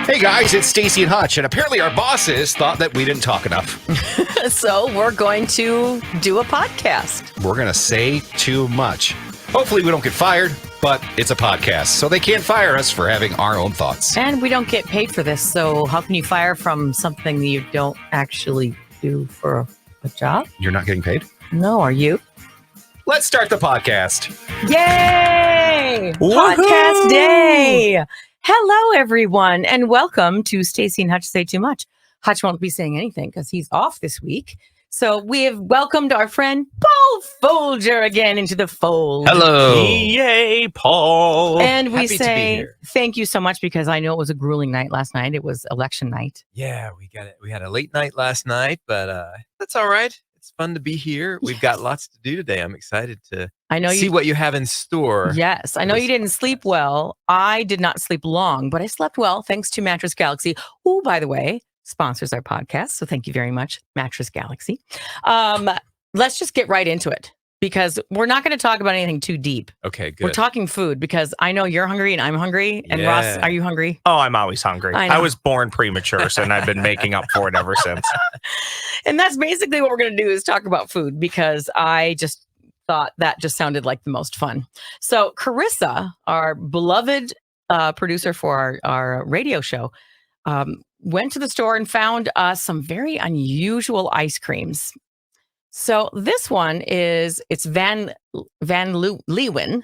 Hey guys, it's Stacy and Hutch, and apparently our bosses thought that we didn't talk enough. So we're going to do a podcast. We're going to say too much. Hopefully we don't get fired, but it's a podcast, so they can't fire us for having our own thoughts. And we don't get paid for this, so how can you fire from something that you don't actually do for a job? You're not getting paid? No, are you? Let's start the podcast. Yay! Woohoo! Podcast day! Hello, everyone, and welcome to Stacy and Hutch Say Too Much. Hutch won't be saying anything because he's off this week. So we have welcomed our friend Paul Folger again into the fold. Hello. Yay, Paul. And we Happy to be say here. thank you so much because I know it was a grueling night last night. It was election night. Yeah, we got it. We had a late night last night, but that's all right. It's fun to be here. We've got lots to do today. I'm excited to I know see you. what you have in store. Yes, I know you didn't sleep well. I did not sleep long, but I slept well thanks to Mattress Galaxy, who, by the way, sponsors our podcast. So thank you very much, Mattress Galaxy. Let's just get right into it because we're not going to talk about anything too deep. Okay, good. We're talking food because I know you're hungry and I'm hungry. And Ross, Yeah. are you hungry? Oh, I'm always hungry. I know. I was born premature, so and I've been making up for it ever since. And that's basically what we're going to do is talk about food because I just thought that just sounded like the most fun. So Carissa, our beloved producer for our radio show, went to the store and found us some very unusual ice creams. So this one it's Van Leeuwen,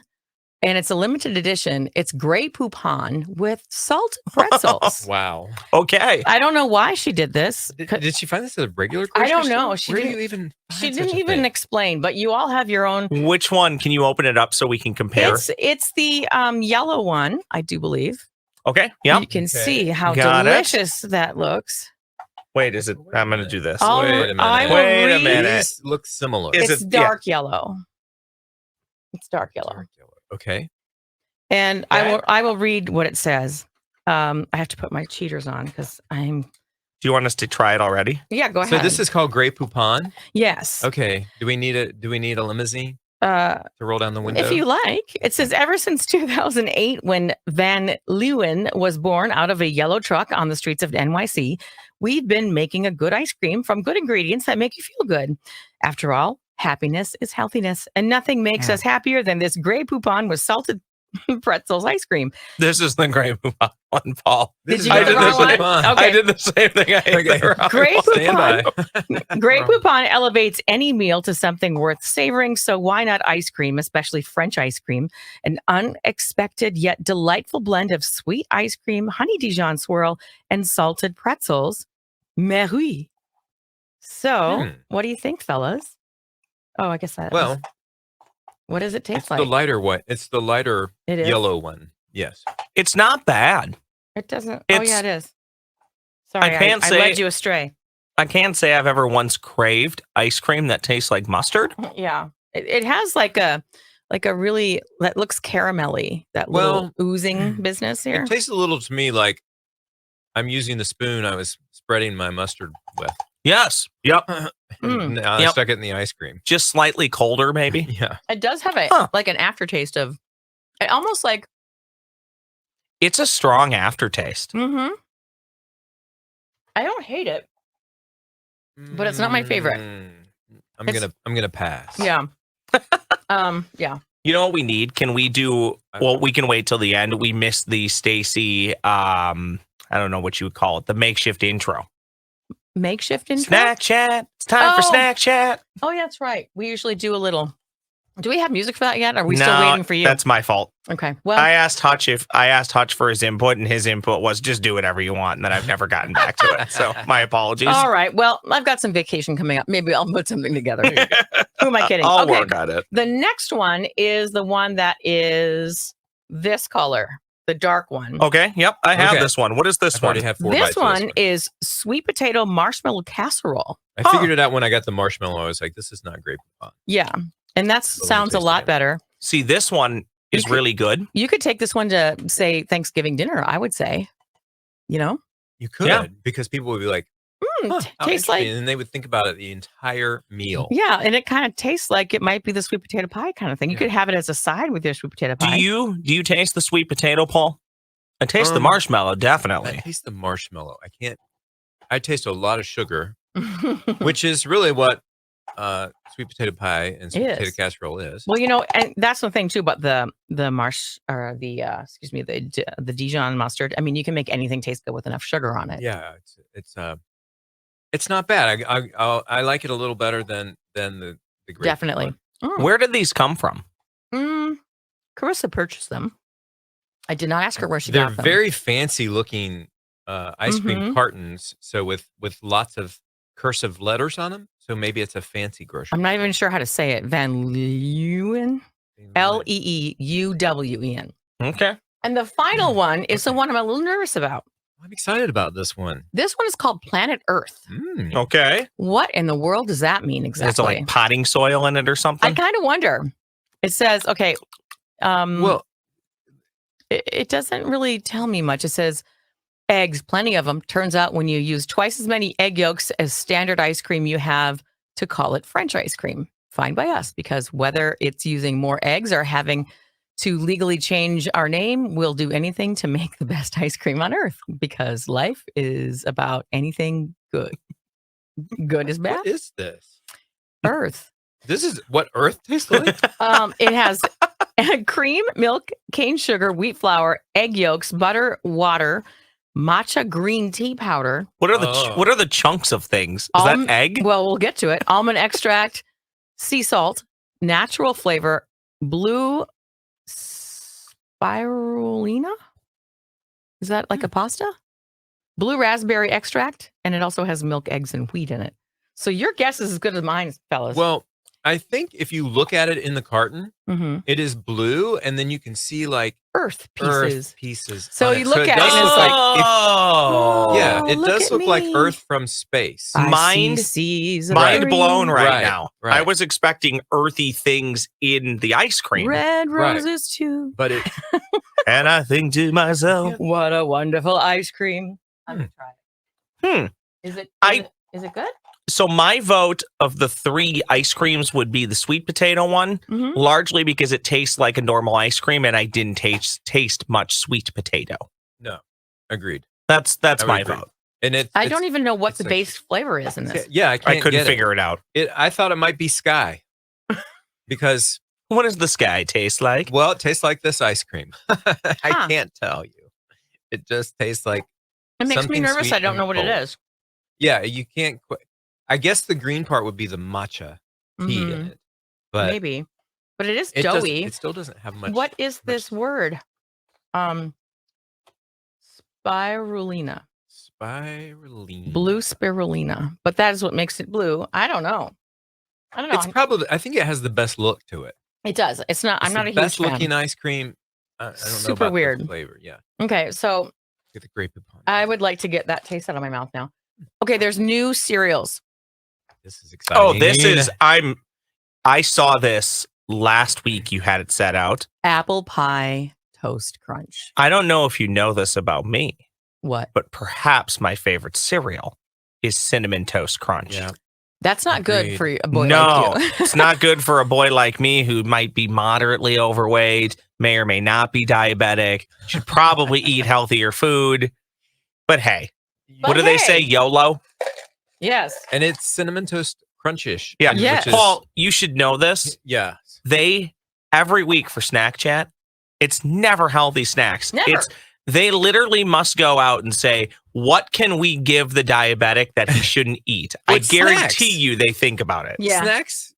and it's a limited edition. It's Grey Poupon with salt pretzels. Wow. Okay. I don't know why she did this. Did she find this at a regular I grocery don't store? know. She Where do didn't- you even She find didn't such a even thing? explain, but you all have your own. Which one? Can you open it up so we can compare? It's the yellow one, I do believe. Okay. Yep. You can Okay. see how Got it. delicious that looks. Wait, is it? I'm going to do this. I'll- Wait a minute. I will Wait a read- minute. These look similar. Is It's it- dark yellow. It's dark yellow. Dark yellow. Okay. And Okay. I will read what it says. I have to put my cheaters on because I'm. Do you want us to try it already? Yeah, go So ahead. this is called Grey Poupon. yes. Okay. Do we need a limousine Uh, to roll down the window? if you like, it says ever since 2008, when Van Leeuwen was born out of a yellow truck on the streets of NYC, we've been making a good ice cream from good ingredients that make you feel good. After all, happiness is healthiness, and nothing makes us happier than this Grey Poupon with salted pretzels ice cream. This is the Grey Poupon one, Paul. This Did is you Grey get the wrong one? Poupon. Okay. I did the same thing. I ate Okay. the wrong Grey one. Stand Poupon. by. Grey Wrong. Poupon elevates any meal to something worth savoring. So why not ice cream, especially French ice cream? An unexpected yet delightful blend of sweet ice cream, honey Dijon swirl, and salted pretzels. Mais oui. So, what do you think, fellas? Oh, I guess that. Well, what does it taste it's like? the lighter one. It's the lighter It is. yellow one. Yes. It's not bad. It doesn't. Oh, It's- yeah, it is. Sorry, can't I say- led you astray. I can't say I've ever once craved ice cream that tastes like mustard. Yeah, it has like a really that looks caramelly. That little oozing business here. It tastes a little to me like I'm using the spoon I was spreading my mustard with. Yes. Yep. Mm. Now I Yep. stuck it in the ice cream. Just slightly colder, maybe. Yeah. It does have a Huh. like an aftertaste of, almost like. It's a strong aftertaste. Mm-hmm. I don't hate it. But it's not my favorite. I'm It's- gonna pass. Yeah. Yeah. You know what we need? Can we do? Well, we can wait till the end. We missed the Stacy. I don't know what you would call it. The makeshift intro. Makeshift intro. Snack chat. It's time for Oh. snack chat. Oh, yeah, that's right. We usually do a little. Do we have music for that yet? Are we No, still waiting for you? That's my fault. Okay. Well, I asked Hutch for his input, and his input was just do whatever you want. And then I've never gotten back to it. So my apologies. all right. Well, I've got some vacation coming up. Maybe I'll put something together. Who am I kidding? I'll Okay. work on it. The next one is the one that is this color, the dark one. Okay. Yep. I have Okay. this one. What is this I've one? already had 4 This bites of one is sweet potato marshmallow casserole. I figured it out when I got the marshmallow. I was like, this is not Grey Poupon. Yeah. And that Doesn't sounds a taste lot like it. better. See, this one is You could- really good. You could take this one to, say, Thanksgiving dinner, I would say. You know? You could, Yeah. because people would be like, Mm, huh, how tastes like, interesting, and they would think about it the entire meal. yeah, and it kind of tastes like it might be the sweet potato pie kind of thing. You Yeah. could have it as a side with your sweet potato pie. Do you taste the sweet potato, Paul? I taste the marshmallow, I definitely. taste the marshmallow. I taste a lot of sugar, which is really what sweet potato pie and sweet potato casserole is. Well, and that's the thing too about the Dijon mustard. I mean, you can make anything taste good with enough sugar on it. Yeah, it's not bad. I like it a little better than the grape. Definitely. Where did these come from? Carissa purchased them. I did not ask her where she They're got them. very fancy looking ice cream cartons. So with lots of cursive letters on them. So maybe it's a fancy grocery. I'm not even sure how to say it. Van Leeuwen. Leeuwen. Okay. And the final one is the one I'm a little nervous about. I'm excited about this one. This one is called Planet Earth. Okay. What in the world does that mean exactly? Is it like potting soil in it or something? I kind of wonder. It says, okay. Well, it doesn't really tell me much. It says eggs, plenty of them. Turns out when you use twice as many egg yolks as standard ice cream, you have to call it French ice cream. Fine by us, because whether it's using more eggs or having to legally change our name, we'll do anything to make the best ice cream on earth, because life is about anything good. Good is bad. what is this? Earth. This is what Earth tastes like? It has cream, milk, cane sugar, wheat flour, egg yolks, butter, water, matcha green tea powder. What are the chunks of things? Is that egg? Well, we'll get to it. Almond extract, sea salt, natural flavor, blue spirulina. Is that like a pasta? Blue raspberry extract, and it also has milk, eggs, and wheat in it. So your guess is as good as mine, fellas. Well, I think if you look at it in the carton, Mm-hmm. it is blue, and then you can see like Earth pieces. So on you look it at it does and it's look like, oh, yeah, oh, it look does at look like me. Earth from space. Mind Mind blown right Right, now. right. I was expecting earthy things in the ice cream. Red Right. roses too. But it And I think to myself, What a wonderful ice cream. I'm gonna try it. Is it good? so my vote of the 3 ice creams would be the sweet potato one, Mhm. largely because it tastes like a normal ice cream and I didn't taste much sweet potato. no, agreed. That's I would my agree. vote. And I don't even know what it's the like- base flavor is in this. Yeah, I can't I couldn't get figure it out. I thought it might be sky because What does the sky taste like? well, it tastes like this ice cream. I can't tell you. It just tastes like It makes me something nervous. sweet I don't and know what it cold. is. Yeah, you can't. I guess the green part would be the matcha tea in Mhm. it, but Maybe. But it is it doughy. it still doesn't have much. What is this word? Spirulina. Spirulina? Blue spirulina. But that is what makes it blue. I don't know. It's probably. I think it has the best look to it. It does. It's not. I'm It's not the a huge best looking fan. ice cream. I don't know Super about weird. the flavor. Yeah, Okay, so get the grape upon. I would like to get that taste out of my mouth now. Okay, there's new cereals. This is exciting. Oh, this is I saw this last week. You had it set out. Apple pie toast crunch. I don't know if you know this about me, What? but perhaps my favorite cereal is Cinnamon Toast Crunch. Yeah. That's not good Agreed. for a boy No, like you. it's not good for a boy like me who might be moderately overweight, may or may not be diabetic, should probably eat healthier food. But hey, But what do they hey. say? YOLO? Yes. And it's cinnamon toast crunchish. Yeah. Yes. which is- Paul, you should know this. Yeah. They, every week for Snack Chat, it's never healthy snacks. Never. They literally must go out and say, what can we give the diabetic that he shouldn't eat? I But guarantee snacks. you they think about it. Yeah. Snacks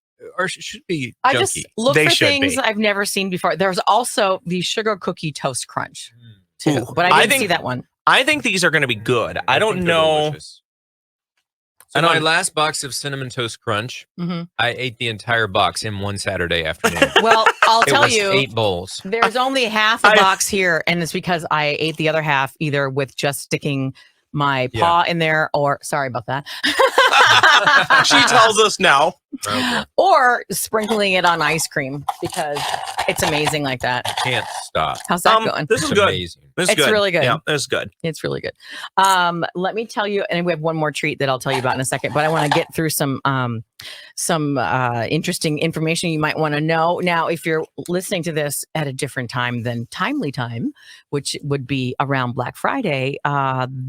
should be I junky. just look They for should things be. I've never seen before. There's also the sugar cookie toast crunch too, Ooh, but I I didn't think- see that one. I think these are going to be good. I don't think they're know. delicious. So I don't- my last box of cinnamon toast crunch, hmm I ate the entire box in one Saturday afternoon. Well, I'll It tell was you, 8 bowls. there's only half a I- box here, and it's because I ate the other half either with just sticking my paw in there, or sorry about that. She tells us no. Okay. Or sprinkling it on ice cream because it's amazing like that. Can't stop. How's that going? This is It's good. amazing. This is It's good. really good. Yeah, this is good. It's really good. Let me tell you, and we have one more treat that I'll tell you about in a second, but I want to get through some interesting information you might want to know. Now, if you're listening to this at a different time than timely time, which would be around Black Friday,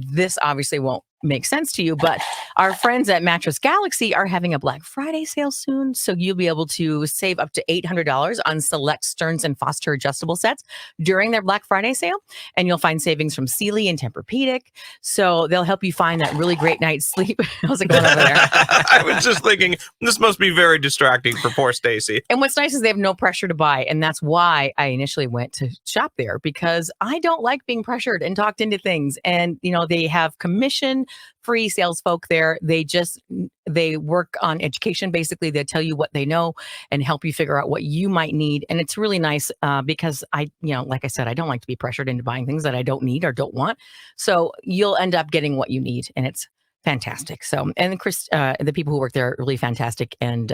this obviously won't make sense to you, but our friends at Mattress Galaxy are having a Black Friday sale soon. So you'll be able to save up to $800 on select Stearns and Foster adjustable sets during their Black Friday sale. And you'll find savings from Sealy and Tempur-Pedic. So they'll help you find that really great night's sleep. How's it going over there? I was just thinking, this must be very distracting for poor Stacy. And what's nice is they have no pressure to buy. And that's why I initially went to shop there, because I don't like being pressured and talked into things. And, they have commission-free sales folk there. They work on education. Basically, they tell you what they know and help you figure out what you might need. And it's really nice because like I said, I don't like to be pressured into buying things that I don't need or don't want. So you'll end up getting what you need. And it's fantastic. So, and Chris, the people who work there are really fantastic, and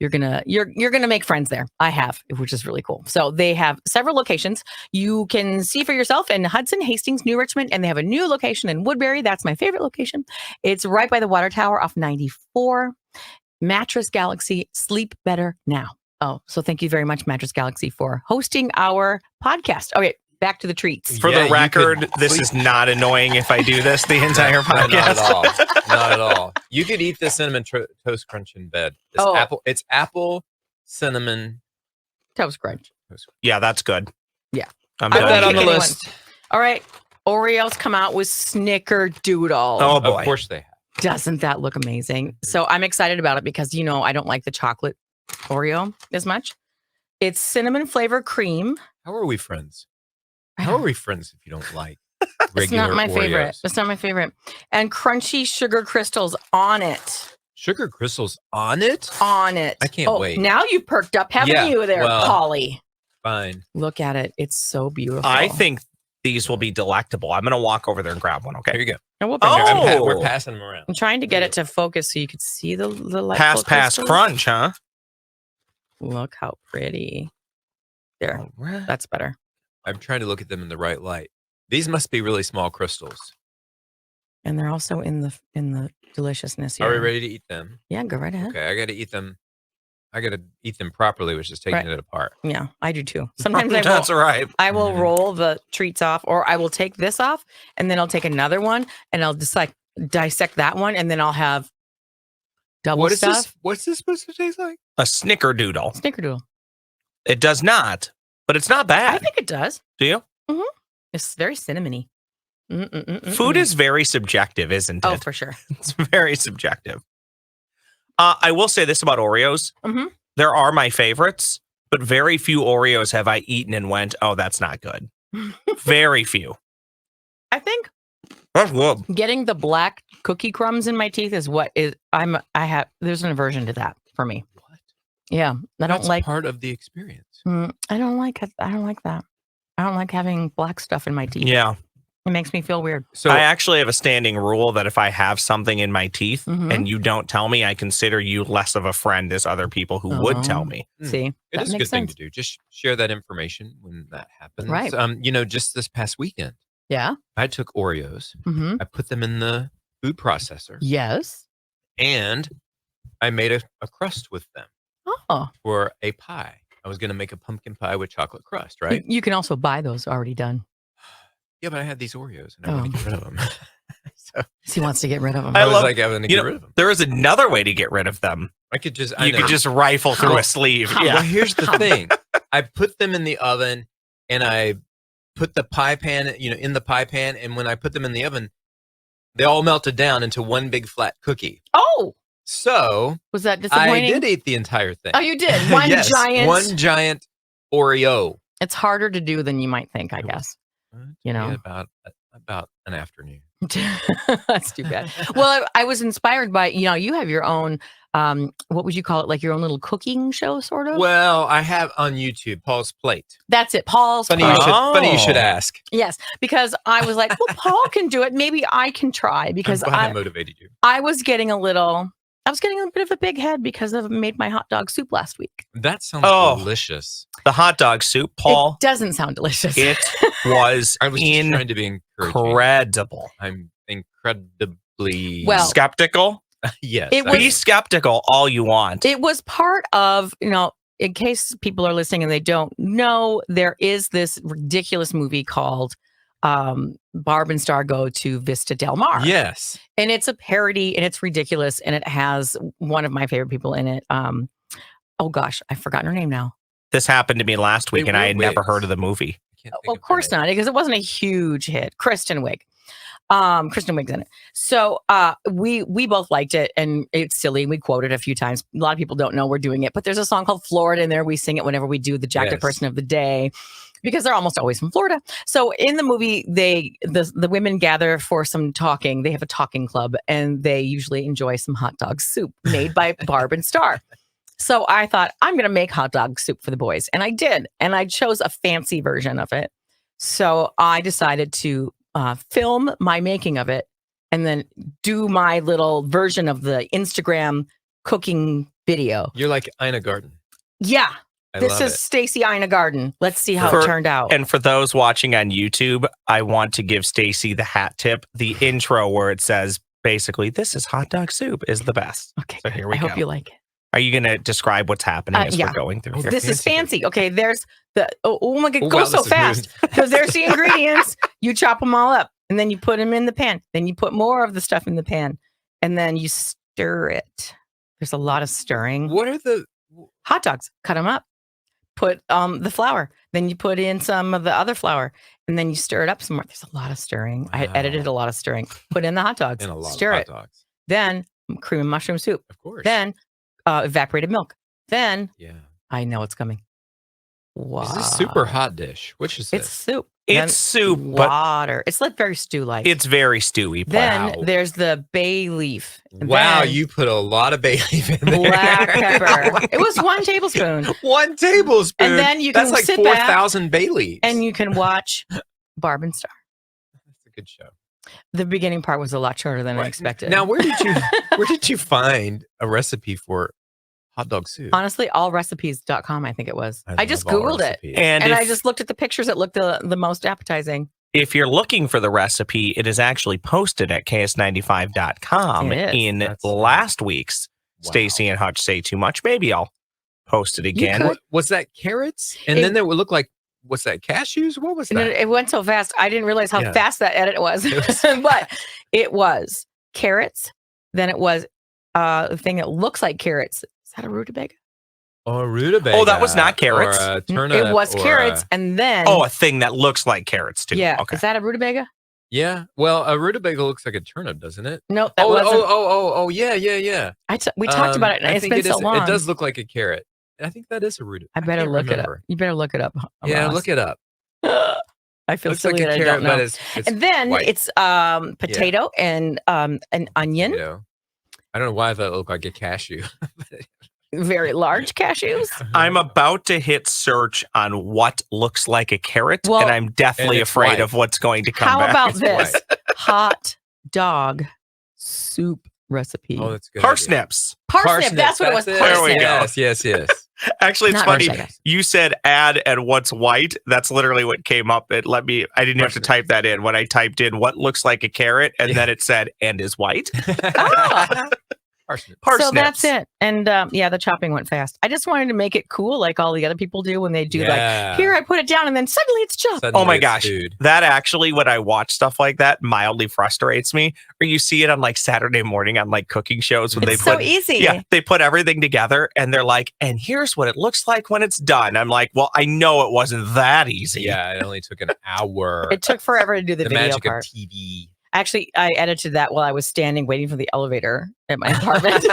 you're gonna make friends there. I have, which is really cool. So they have several locations. You can see for yourself in Hudson, Hastings, New Richmond, and they have a new location in Woodbury. That's my favorite location. It's right by the water tower off 94. Mattress Galaxy, sleep better now. Oh, so thank you very much, Mattress Galaxy, for hosting our podcast. Okay. Back to the treats. For the record, this is not annoying if I do this the entire podcast. Not at all. Not at all. You could eat the cinnamon toast crunch in bed. It's apple cinnamon Toast crunch. Yeah, that's good. Yeah. I'm I done. won't That on pick the anyone. list. All right. Oreos come out with snickerdoodle. Oh boy. Of course they have. Doesn't that look amazing? So I'm excited about it because, I don't like the chocolate Oreo as much. It's cinnamon flavor cream. How are we friends? How are we friends if you don't like regular It's not my Oreos? favorite. It's not my favorite. And crunchy sugar crystals on it. Sugar crystals on it? On it. I can't wait. Now you've perked up, haven't Yeah, you there, well, Polly? Fine. Look at it. It's so beautiful. I think these will be delectable. I'm going to walk over there and grab one, Here okay? you go. And we'll Oh! We're passing them around. I'm trying to get it to focus so you could see the light. Pass crunch, huh? Look how pretty. There. All right. That's better. I'm trying to look at them in the right light. These must be really small crystals. And they're also in the deliciousness here. Are we ready to eat them? Yeah, go right ahead. Okay, I got to eat them. I got to eat them properly, which is taking it apart. Yeah, I do too. Sometimes That's all right. I will roll the treats off, or I will take this off and then I'll take another one and I'll just dissect that one, and then I'll have double What is stuff. this? What's this supposed to taste like? A snickerdoodle. Snickerdoodle. It does not, but it's not bad. I think it does. Do you? It's very cinnamony. Food is very subjective, isn't Oh, it? for sure. It's very subjective. I will say this about Oreos. Mhm. There are my favorites, but very few Oreos have I eaten and went, oh, that's not good. Very few. I think That's good. getting the black cookie crumbs in my teeth is what is there's an aversion to that for me. What? Yeah. I don't That's like part of the experience. I don't like that. I don't like having black stuff in my teeth. Yeah. It makes me feel weird. So I actually have a standing rule that if I have something in my teeth Mhm. and you don't tell me, I consider you less of a friend as other people who would tell me. See, it that is a good makes thing sense. to do. Just share that information when that happens. Right. Just this past weekend, Yeah. I took Oreos, Mm-hmm. I put them in the food processor, Yes. and I made a crust with them Oh, for a pie. I was going to make a pumpkin pie with chocolate crust, right? You can also buy those already done. Yeah, but I had these Oreos and I want to get rid of them. So He wants to get rid of them. I I was love- like, I want to You get know, rid of them. there is another way to get rid of them. I could just, You could just rifle through a sleeve. How? Yeah. Well, here's the thing. I put them in the oven and I put the pie pan, in the pie pan. And when I put them in the oven, they all melted down into one big flat cookie. Oh, So was that I disappointing? did eat the entire thing. Oh, you did. One Yes, giant. one giant Oreo. It's harder to do than you might think, I It was- guess. Yeah, know. about an afternoon. That's too bad. Well, I was inspired by, you have your own, what would you call it? Like your own little cooking show, sort of? Well, I have on YouTube Paul's Plate. That's it. Paul's Funny Plate. you should Oh. ask. Yes, because I was like, well, Paul can do it. Maybe I can try, because I'm glad I motivated you. I was getting a little I was getting a bit of a big head because I made my hot dog soup last week. That sounds Oh. delicious. The hot dog soup, Paul. It doesn't sound delicious. It was I was just trying to be encouraging. incredible. I'm incredibly Well, Skeptical? yes. it I was- Be am. skeptical all you want. It was part of, in case people are listening and they don't know, there is this ridiculous movie called Barb and Star Go to Vista Del Mar. Yes. And it's a parody and it's ridiculous. And it has one of my favorite people in it. Oh gosh, I've forgotten her name now. This happened to me last week, They and I were had never wigs. heard of the movie. I can't think Well, of of course her name. not, because it wasn't a huge hit. Kristen Wiig. Kristen Wiig's in it. So we both liked it, and it's silly. We quote it a few times. A lot of people don't know we're doing it, but there's a song called Florida in there. We sing it whenever we do the Jacked Up Yes. Person of the Day, because they're almost always from Florida. So in the movie, the women gather for some talking. They have a talking club, and they usually enjoy some hot dog soup made by Barb and Star. So I thought, I'm going to make hot dog soup for the boys. And I did. And I chose a fancy version of it. So I decided to film my making of it and then do my little version of the Instagram cooking video. You're like Ina Garten. Yeah. I This love is it. Stacy Ina Garden. Let's see how For- it turned out. And for those watching on YouTube, I want to give Stacy the hat tip. The intro where it says, basically, this is hot dog soup is the best. Okay. So good. here we I hope go. you like it. Are you going to describe what's happening as yeah. we're going through? Oh, here? This is fancy. fancy. Okay. There's oh my God. Oh, Go wow, so this is fast. moving. Because there's the ingredients. You chop them all up and then you put them in the pan. Then you put more of the stuff in the pan and then you stir it. There's a lot of stirring. What are the Hot dogs, cut them up. Put the flour. Then you put in some of the other flour and then you stir it up some more. There's a lot of stirring. I Wow. edited a lot of stirring. Put in the hot dogs. and a lot Stir of it. hot dogs? Then cream and mushroom soup. Of course. Then evaporated milk. Then yeah. I know it's coming. Wow. Is this super hot dish? Which is It's this? soup. It's Then soup, but water. It's like very stew-like. it's very stewy. Paul. Then Wow. there's the bay leaf. And Wow, then you put a lot of bay leaf in there. black pepper. It was 1 tablespoon. 1 tablespoon. And then you can That's like sit back 4,000 bay leaves. And you can watch Barb and Star. That's a good show. The beginning part was a lot shorter than I Right. expected. Now, where did you find a recipe for hot dog soup? honestly, allrecipes.com, I think it was. I just love all Googled it. recipes. And And if, I just looked at the pictures. It looked the most appetizing. if you're looking for the recipe, it is actually posted at ks95.com It is. in That's- last week's Wow. Stacy and Hutch Say Too Much. Maybe I'll post it again. could. What, was that carrots? And It- then there would look like, what's that, cashews? What was And that? it went so fast. I didn't realize how Yeah. fast that edit was. It was But it was carrots. Then it was a thing that looks like carrots. Is that a rutabaga? Or rutabaga. Oh, that was not carrots. Or a turnip. It was or carrots. a- And then, Oh, a thing that looks like carrots too. yeah. Okay. Is that a rutabaga? yeah. Well, a rutabaga looks like a turnip, doesn't it? No, that Oh, wasn't. yeah. We talked about it, and I it's think been so long. It does look like a carrot. I think that is a rutabaga. I better can't look it up. remember. You better look it up. Yeah, Ross. look it up. I feel Looks silly like a that I carrot, don't know. but it's And then white. it's potato and an onion, You know, I don't know why I thought it looked like a cashew. very large cashews. I'm about to hit search on what looks like a carrot, Well- and I'm deathly And it's afraid white. of what's going to come How back. about It's this white. hot dog soup recipe? Oh, that's a good. idea. Parsnips. Parsnip. That's what it was. that's There we Parsnip. go. Yes. Actually, it's Not funny. parsnips. You said add and what's white. That's literally what came up. It let me, I didn't have to Parsnips. type that in. When I typed in what looks like a carrot, and Yeah. then it said, and is white. Ah. Parsnip. Parsnips. So that's it. And yeah, the chopping went fast. I just wanted to make it cool, like all the other people do when they do like, here I put it down, and then suddenly it's chopped. Suddenly Oh my it's gosh. food. That actually, when I watch stuff like that, mildly frustrates me. Or you see it on like Saturday morning on like cooking shows when It's they so put easy. yeah, they put everything together and they're like, and here's what it looks like when it's done. I'm like, well, I know it wasn't that easy. Yeah, it only took an hour. It took forever to do the, the video magic part. of TV. Actually, I edited that while I was standing waiting for the elevator at my apartment.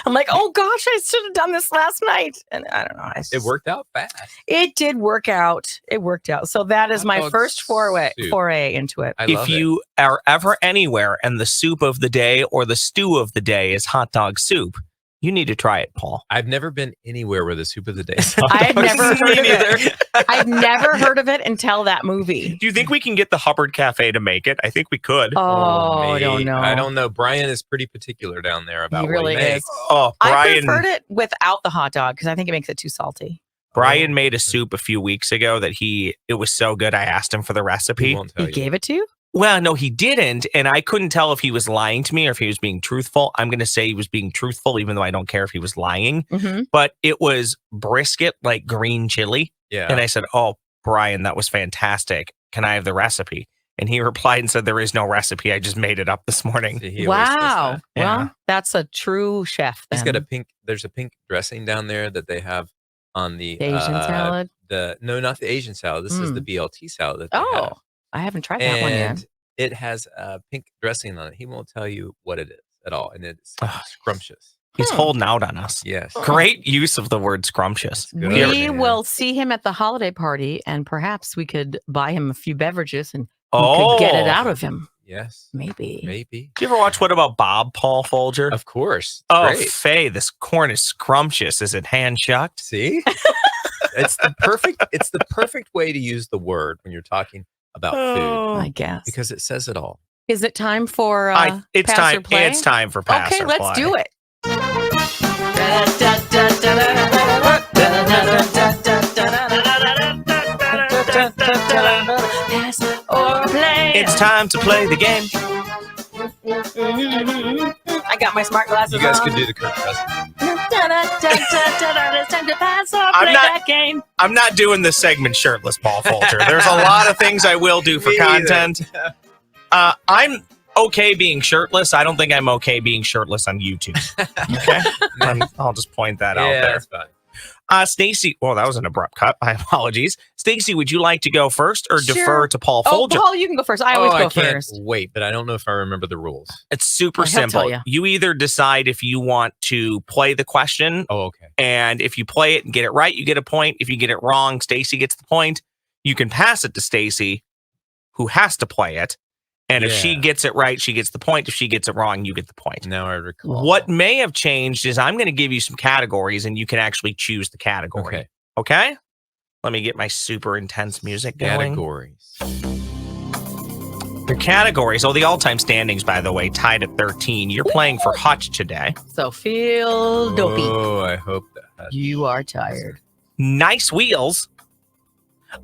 I'm like, oh gosh, I should have done this last night. And I don't know. It worked out fast. It did work out. It worked out. So that is Hot my dog first foray soup. into it. I If love you are ever anywhere and the soup of the day or the stew of the day is hot dog soup, You need to try it, Paul. I've never been anywhere where the soup of the day is hot I've dogs. never heard Me of neither. it. I've never heard of it until that movie. Do you think we can get the Hubbard Cafe to make it? I think we could. Oh, I don't mate. know. I don't know. Brian is pretty particular down there about He really what he is. makes. Oh, I Brian. preferred it without the hot dog because I think it makes it too salty. Brian made a soup a few weeks ago that it was so good. I asked him for the He recipe. won't tell He you. gave it to you? Well, no, he didn't. And I couldn't tell if he was lying to me or if he was being truthful. I'm going to say he was being truthful, even though I don't care if he was lying. Mm-hmm. But it was brisket, like green chili. Yeah. And I said, "Oh, Brian, that was fantastic. Can I have the recipe?" And he replied and said, "There is no recipe. I just made it up this morning." See, he always does Wow. that. Yeah. Well, that's a true chef. He's Then. got there's a pink dressing down there that they have on the Asian salad. No, not the Asian salad. This is the BLT salad that they Oh, have. I haven't tried that one yet. And it has a pink dressing on it. He won't tell you what it is at all. And it's scrumptious. He's holding out on us. Yes. Great use of the word scrumptious. Good, We man. will see him at the holiday party, and perhaps we could buy him a few beverages and we Oh, could get it out of him. Yes. Maybe. Maybe. Did you ever watch What About Bob, Paul Folger? Of course. Oh, Great. Faye, this corn is scrumptious. Is it hand shucked? See? It's the perfect way to use the word when you're talking about food I guess. because it says it all. Is it time for It's pass time. or play? It's time for pass Okay, or let's play. do it. Pass or play. It's time to play the game. I got my smart glasses You guys on. can do the Kirk Cousins. It's time to pass or I'm play not- that game. I'm not doing this segment shirtless, Paul Folger. There's a lot of things I will do for Me either. content. I'm okay being shirtless. I don't think I'm okay being shirtless on YouTube. Okay, I'll just point that out Yeah, there. that's fine. Stacy. Well, that was an abrupt cut. My apologies. Stacy, would you like to go first or Sure. defer to Paul Oh, Folger? Paul, you can go first. I always I go can't first. wait, but I don't know if I remember the rules. It's super Well, he'll tell simple. ya. You either decide if you want to play the question, Oh, okay. and if you play it and get it right, you get a point. If you get it wrong, Stacy gets the point. You can pass it to Stacy, who has to play it. And if she Yeah. gets it right, she gets the point. If she gets it wrong, you get the point. Now I recall. What may have changed is I'm going to give you some categories, and you can actually choose the category. Okay. Okay? Let me get my super intense music going. Categories. Your categories. Oh, the all-time standings, by the way, tied at 13. You're playing for Hutch today. So feel dopey. Oh, I hope that. You are tired. Nice wheels.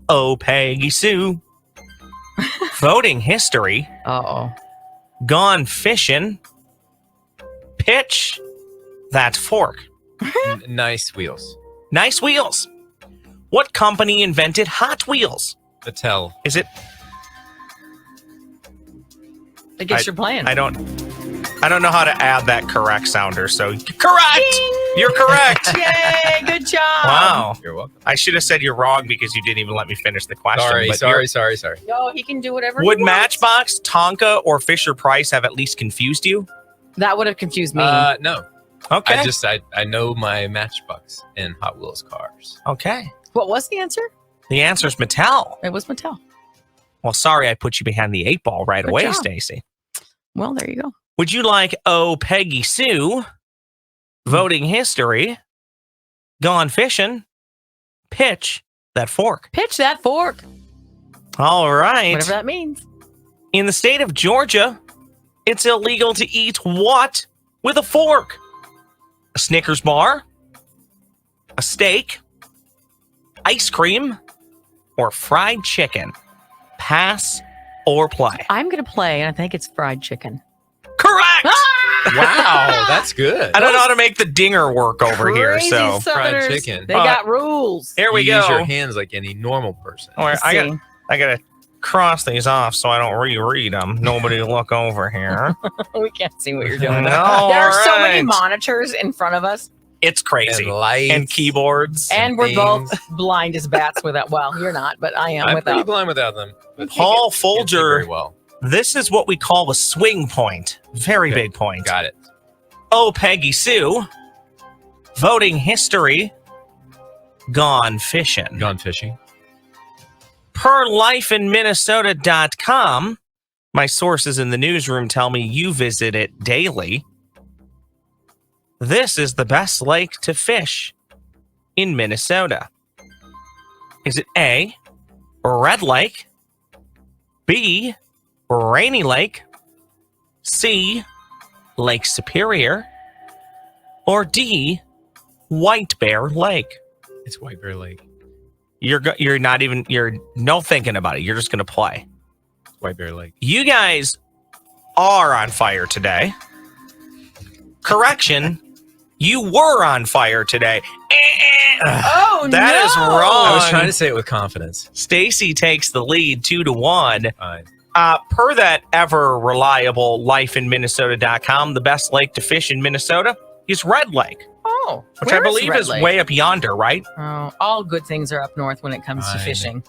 Oh, Peggy Sue. Voting history. Uh-oh. Gone fishing. Pitch. That fork. Nice wheels. Nice wheels. What company invented Hot Wheels? Mattel. Is it? I guess you're playing. I don't know how to add that correct sounder. So correct. You're correct. Yay, good job. Wow. You're welcome. I should have said you're wrong because you didn't even let me finish the question. but Sorry. Yo, he can do whatever Would he wants. Matchbox, Tonka, or Fisher Price have at least confused you? That would have confused me. No. Okay. I know my Matchbox and Hot Wheels cars. Okay. What was the answer? The answer is Mattel. It was Mattel. Well, sorry I put you behind the 8 ball right Good away, job. Stacy. Well, there you go. Would you like Oh Peggy Sue, Voting History, Gone Fishing, Pitch That Fork? Pitch that fork. All right. Whatever that means. In the state of Georgia, it's illegal to eat what with a fork? A Snickers bar, a steak, ice cream, or fried chicken? Pass or play? I'm going to play, and I think it's fried chicken. Correct! Wow, that's good. I don't know how to make the dinger work over here, Crazy so Southerners, Fried chicken. They got rules. here we You go. Use your hands like any normal person. All right, Let's I see. gotta cross these off so I don't reread them. Nobody look over here. We can't see what you're doing. No, There are so many alright. monitors in front of us, It's crazy. And lights. And keyboards. and we're things. both blind as bats without. Well, you're not, but I am I'm pretty without. blind without them. But Paul can't see very Folger, well. this is what we call a swing point. Very Okay. big point. Got it. Oh, Peggy Sue. Voting history. Gone fishing. Gone fishing. Per lifeinminnesota.com, my sources in the newsroom tell me you visit it daily. This is the best lake to fish in Minnesota. Is it A, Red Lake, B, Rainy Lake, C, Lake Superior, or D, White Bear Lake? It's White Bear Lake. You're not even, you're no thinking about it. You're just going to play. White Bear Lake. You guys are on fire today. Correction, you were on fire today. Oh, That is wrong. I was trying to say it with confidence. Stacy takes the lead 2-1. Fine. Per that ever reliable lifeinminnesota.com, the best lake to fish in Minnesota is Red Lake, Oh, which I where believe Red is Lake? way up yonder, right? Oh, all good things are up north when it comes to Fine. fishing.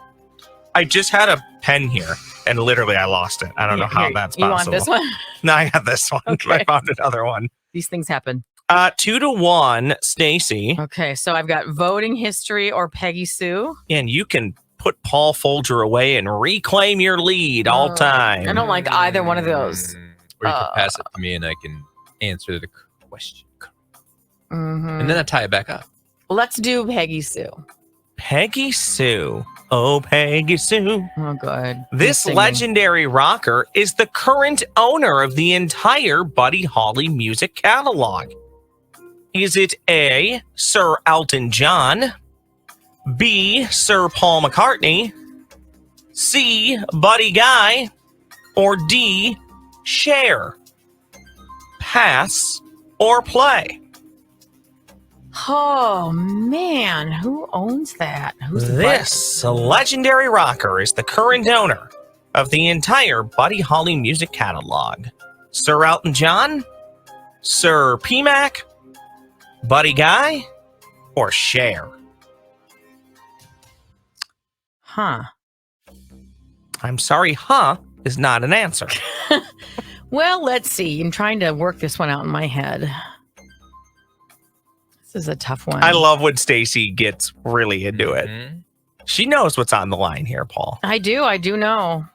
I just had a pen here and literally I lost it. I don't know how Here, that's you possible. want this one? No, I got this one. Okay. I found another one. These things happen. 2-1, Stacy. Okay, so I've got voting history or Peggy Sue. And you can put Paul Folger away and reclaim your lead all time. I don't like either one of those. Or you can pass it to me and I can answer the question. Mhm. And then I tie it back up. Let's do Peggy Sue. Peggy Sue. Oh, Peggy Sue. Oh, good. This Singing. legendary rocker is the current owner of the entire Buddy Holly music catalog. Is it A, Sir Elton John, B, Sir Paul McCartney, C, Buddy Guy, or D, Cher? Pass or play? Oh man, who owns that? Who's the This legendary rocker is the current owner of the entire Buddy Holly music catalog. Sir Elton John, Sir P-Mac, Buddy Guy, or Cher? Huh. I'm sorry, huh is not an answer. Well, let's see. I'm trying to work this one out in my head. This is a tough one. I love when Stacy gets really into it. Mhm. She knows what's on the line here, Paul. I do know.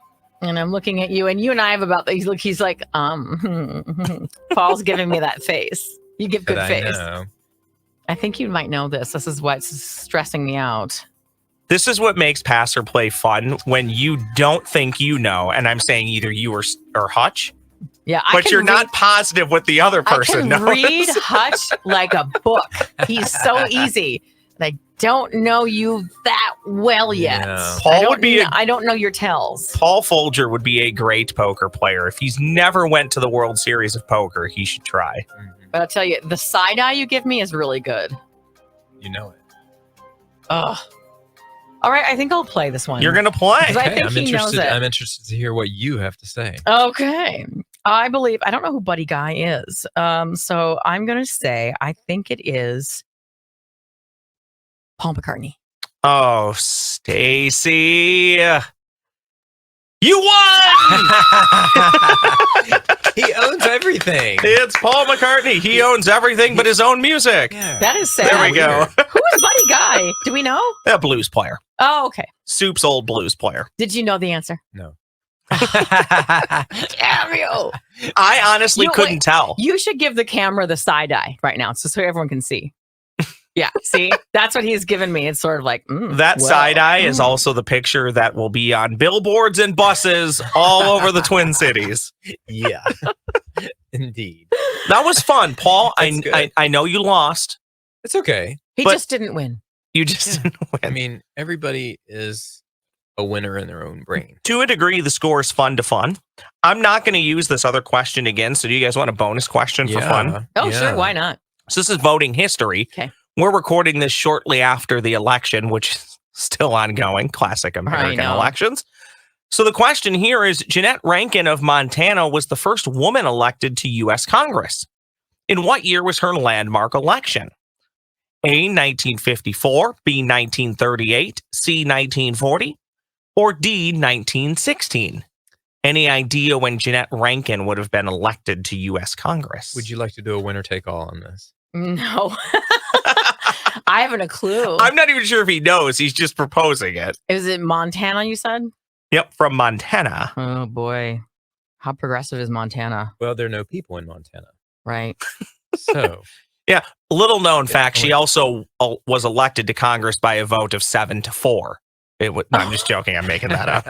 And I'm looking at you, and you and I have about these. Look, he's like, Paul's giving me that face. You give good But I face. know. I think you might know this. This is what's stressing me out. This is what makes pass or play fun when you don't think you know, and I'm saying either you or Hutch, Yeah, but you're not positive what the other person I can knows. read Hutch like a book. He's so easy. And I don't know you that well yet. Yeah. Paul would be I don't know your tells. Paul Folger would be a great poker player. If he's never went to the World Series of Poker, he should try. Mhm. But I'll tell you, the side eye you give me is really good. You know it. Ugh. All right, I think I'll play this one. You're going to play. Because I think I'm he knows interested. it. I'm interested to hear what you have to say. Okay. I believe, I don't know who Buddy Guy is. So I'm going to say, I think it is Paul McCartney. Oh, Stacy. You won! He owns everything. It's Paul McCartney. He owns everything but his own music. Yeah. That is sad. There we go. Who is Buddy Guy? Do we know? A blues player. Oh, okay. Soup's old blues player. Did you know the answer? No. Damn you. I honestly couldn't tell. You should give the camera the side eye right now so everyone can see. Yeah, see? That's what he's given me. It's sort of like, That well, side eye is also the picture that will be on billboards and buses all over the Twin Cities. Yeah. Indeed. That was fun, Paul. That's good. I know you lost. It's okay. He but- just didn't win. You just didn't win. I mean, everybody is a winner in their own brain. To a degree, the score is fun to fun. I'm not going to use this other question again. So do you guys want a bonus question for fun? Oh, Yeah. sure. Why not? So this is voting history. Okay. We're recording this shortly after the election, which is still ongoing. Classic American know. elections. So the question here is, Jeanette Rankin of Montana was the first woman elected to U.S. Congress. In what year was her landmark election? A, 1954, B, 1938, C, 1940, or D, 1916? Any idea when Jeanette Rankin would have been elected to U.S. Congress? Would you like to do a winner take all on this? No. I haven't a clue. I'm not even sure if he knows. He's just proposing it. Is it Montana, you said? Yep, from Montana. Oh, boy. How progressive is Montana? Well, there are no people in Montana. Right. So Yeah. Little known fact, she only- also was elected to Congress by a vote of 7-4. No, I'm just joking. I'm making that up.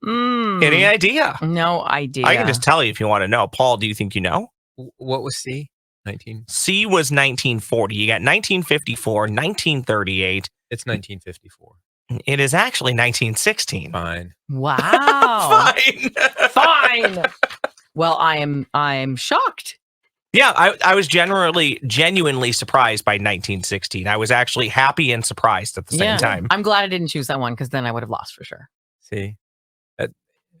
Any idea? No idea. I can just tell you if you want to know. Paul, do you think you know? What was C? 19. C was 1940. You got 1954, 1938. It's 1954. It is actually 1916. Fine. Wow. Fine. Fine. Well, I'm shocked. Yeah, I was genuinely surprised by 1916. I was actually happy and surprised at the same time. I'm glad I didn't choose that one because then I would have lost for sure. See,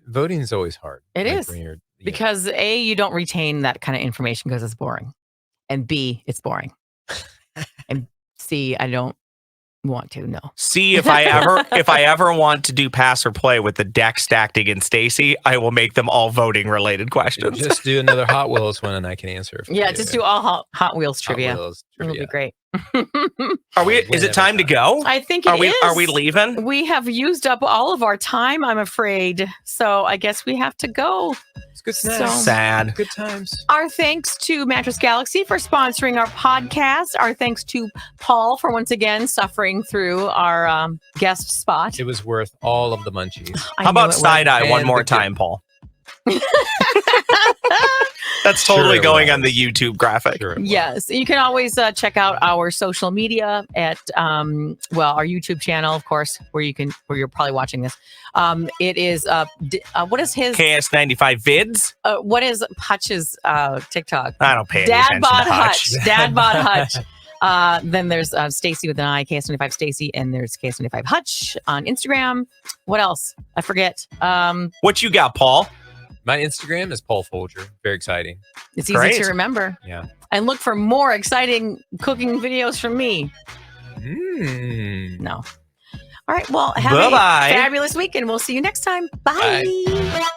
voting is always hard. It is. when you're- yeah. Because A, you don't retain that kind of information because it's boring. And B, it's boring. And C, I don't want to know. See, if I ever want to do pass or play with the deck stacked against Stacy, I will make them all voting related questions. Just do another Hot Wheels one, and I can answer. For Yeah, you. just do all Hot Wheels trivia. Hot Wheels It'll be trivia. great. Are we? Is it time to go? I think it is. Are we leaving? We have used up all of our time, I'm afraid. So I guess we have to go. It's good So- times. Sad. Good times. Our thanks to Mattress Galaxy for sponsoring our podcast. Our thanks to Paul for once again suffering through our guest spot. It was worth all of the munchies. I How knew about it side eye And one more the time, Paul? That's Sure totally it going was. on the YouTube graphic. Sure it was. Yes, you can always check out our social media at our YouTube channel, of course, where you're probably watching this. It is what is his KS95 vids. what is Hutch's TikTok? I don't pay any Dad attention bod to Hutch. Hutch. Dad bod Hutch. Then there's Stacy with an I, KS25 Stacy, and there's KS25 Hutch on Instagram. What else? I forget. What you got, Paul? My Instagram is Paul Folger. Very exciting. It's easy Great. to remember. Yeah. And look for more exciting cooking videos from me. No. All right. Well, have Bye-bye. a fabulous week, and we'll see you next time. Bye. Bye.